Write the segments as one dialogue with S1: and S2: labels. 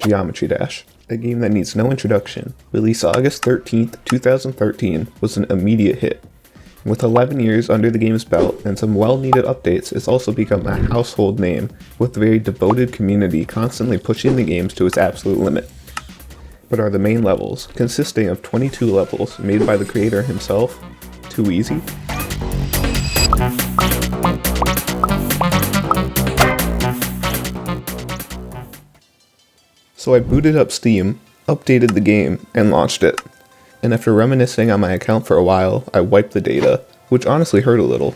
S1: Geometry Dash, a game that needs no introduction. Released August 13th, 2013, was an immediate hit. With 11 years under the game's belt and some well-needed updates, it's also become a household name, with a very devoted community constantly pushing the games to its absolute limit. But are the main levels, consisting of 22 levels made by the creator himself, too easy? So I booted up Steam, updated the game, and launched it. And after reminiscing on my account for a while, I wiped the data, which honestly hurt a little.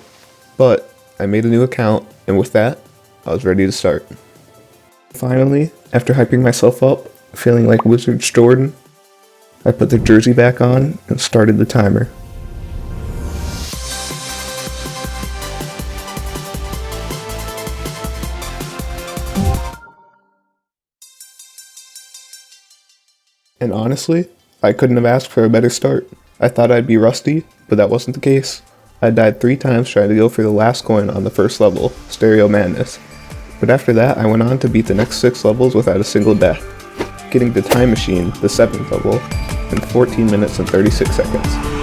S1: But I made a new account, and with that, I was ready to start. Finally, after hyping myself up, feeling like Wizards Jordan, I put the jersey back on and started the timer. And honestly, I couldn't have asked for a better start. I thought I'd be rusty, but that wasn't the case. I died 3 times trying to go for the last coin on the first level, Stereo Madness. But after that, I went on to beat the next 6 levels without a single death, getting to Time Machine, the 7th level, in 14 minutes and 36 seconds.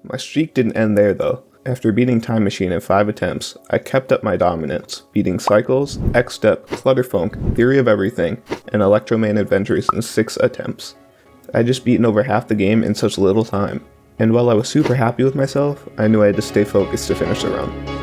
S1: My streak didn't end there though. After beating Time Machine in 5 attempts, I kept up my dominance, beating Cycles, X-Step, Clutterfunk, Theory of Everything, and Electroman Adventures in 6 attempts. I'd just beaten over half the game in such little time, and while I was super happy with myself, I knew I had to stay focused to finish the run.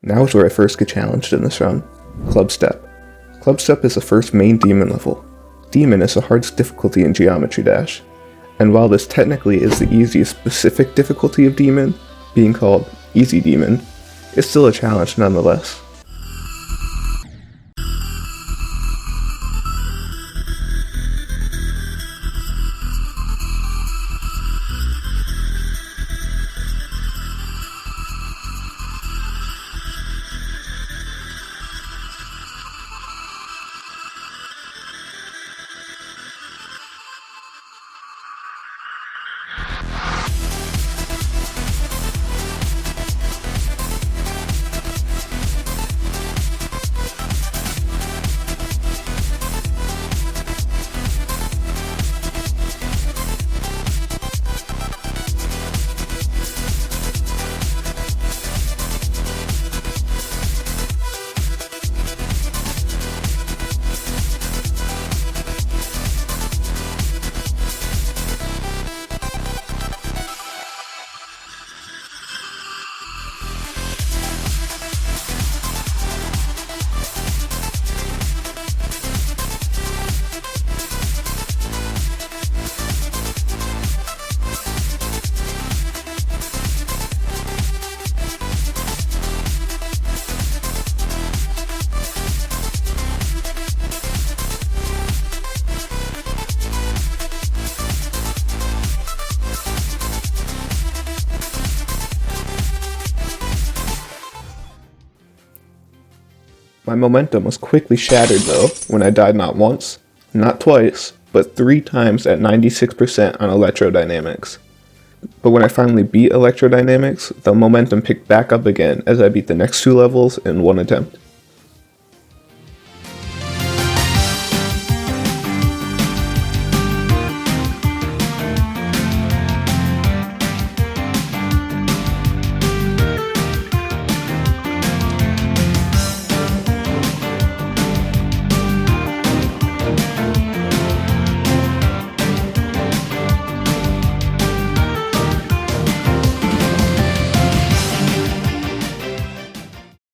S1: Now is where I first get challenged in this run, Club Step. Club Step is the first main demon level. Demon is the hardest difficulty in Geometry Dash, and while this technically is the easiest specific difficulty of Demon, being called Easy Demon, it's still a challenge nonetheless. My momentum was quickly shattered though when I died not once, not twice, but 3 times at 96% on electrodynamics. But when I finally beat electrodynamics, the momentum picked back up again as I beat the next 2 levels in 1 attempt.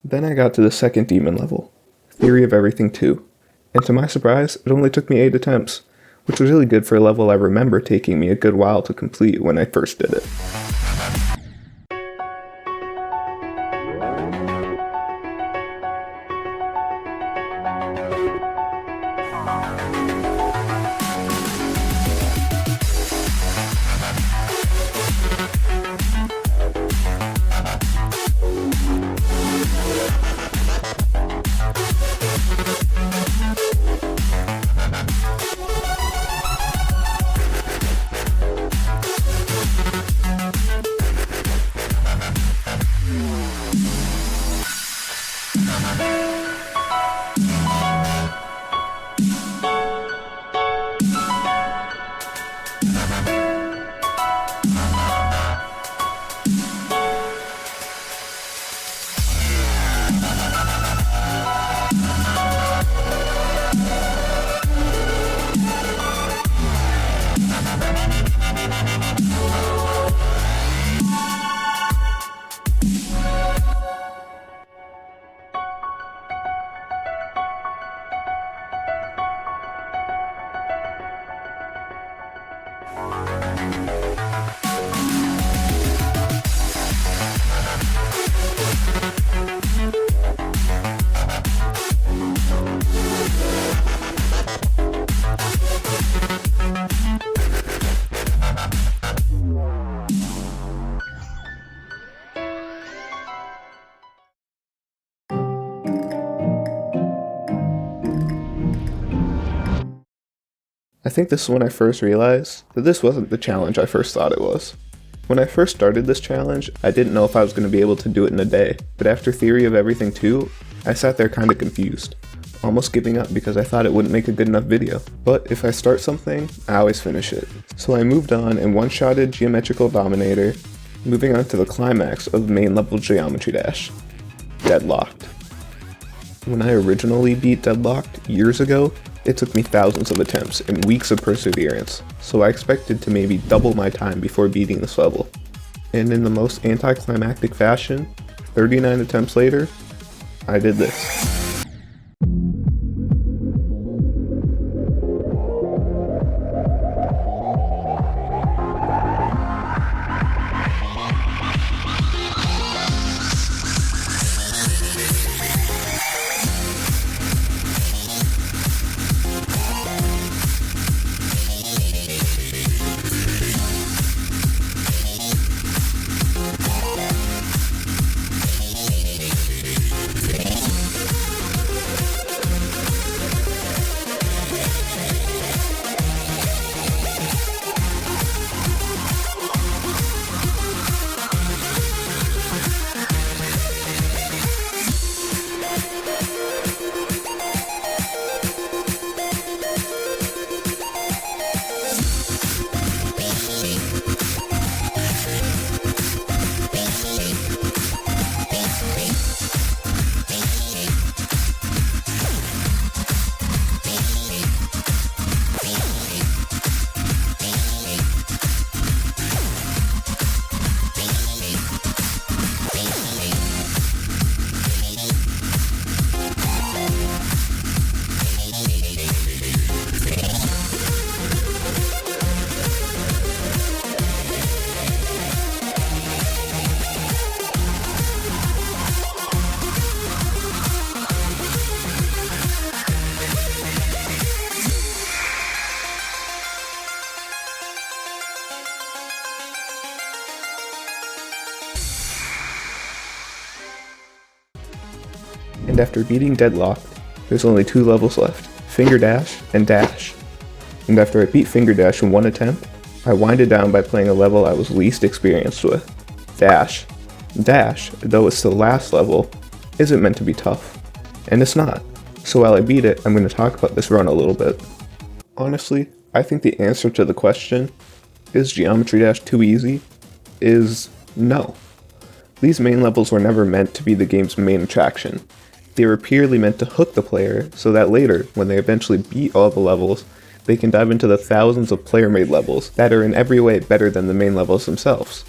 S1: Then I got to the second demon level, Theory of Everything 2, and to my surprise, it only took me 8 attempts, which was really good for a level I remember taking me a good while to complete when I first did it. I think this is when I first realized that this wasn't the challenge I first thought it was. When I first started this challenge, I didn't know if I was going to be able to do it in a day, but after Theory of Everything 2, I sat there kinda confused, almost giving up because I thought it wouldn't make a good enough video. But if I start something, I always finish it. So I moved on and one-shotted Geometrical Dominator, moving on to the climax of the main level Geometry Dash, Deadlocked. When I originally beat Deadlocked years ago, it took me thousands of attempts and weeks of perseverance, so I expected to maybe double my time before beating this level. And in the most anticlimactic fashion, 39 attempts later, I did this. And after beating Deadlocked, there's only 2 levels left, Finger Dash and Dash. And after I beat Finger Dash in 1 attempt, I winded down by playing a level I was least experienced with, Dash. Dash, though it's the last level, isn't meant to be tough. And it's not. So while I beat it, I'm going to talk about this run a little bit. Honestly, I think the answer to the question, is Geometry Dash too easy, is no. These main levels were never meant to be the game's main attraction. They were purely meant to hook the player so that later, when they eventually beat all the levels, they can dive into the thousands of player-made levels that are in every way better than the main levels themselves.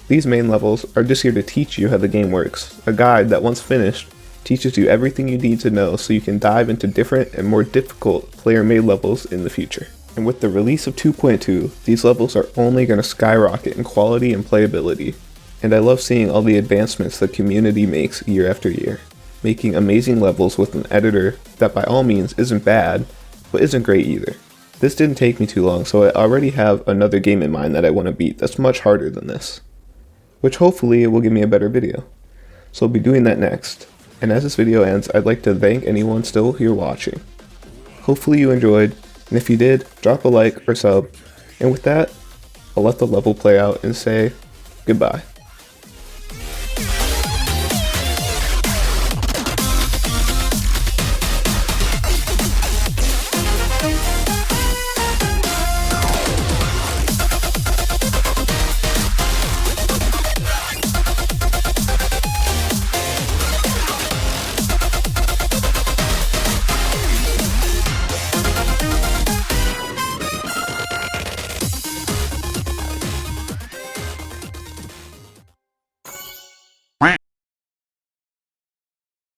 S1: These main levels are just here to teach you how the game works, a guide that once finished teaches you everything you need to know so you can dive into different and more difficult player-made levels in the future. And with the release of 2.2, these levels are only going to skyrocket in quality and playability. And I love seeing all the advancements the community makes year after year, making amazing levels with an editor that by all means isn't bad, but isn't great either. This didn't take me too long, so I already have another game in mind that I want to beat that's much harder than this, which hopefully will give me a better video. So I'll be doing that next. And as this video ends, I'd like to thank anyone still here watching. Hopefully you enjoyed, and if you did, drop a like or sub. And with that, I'll let the level play out and say goodbye.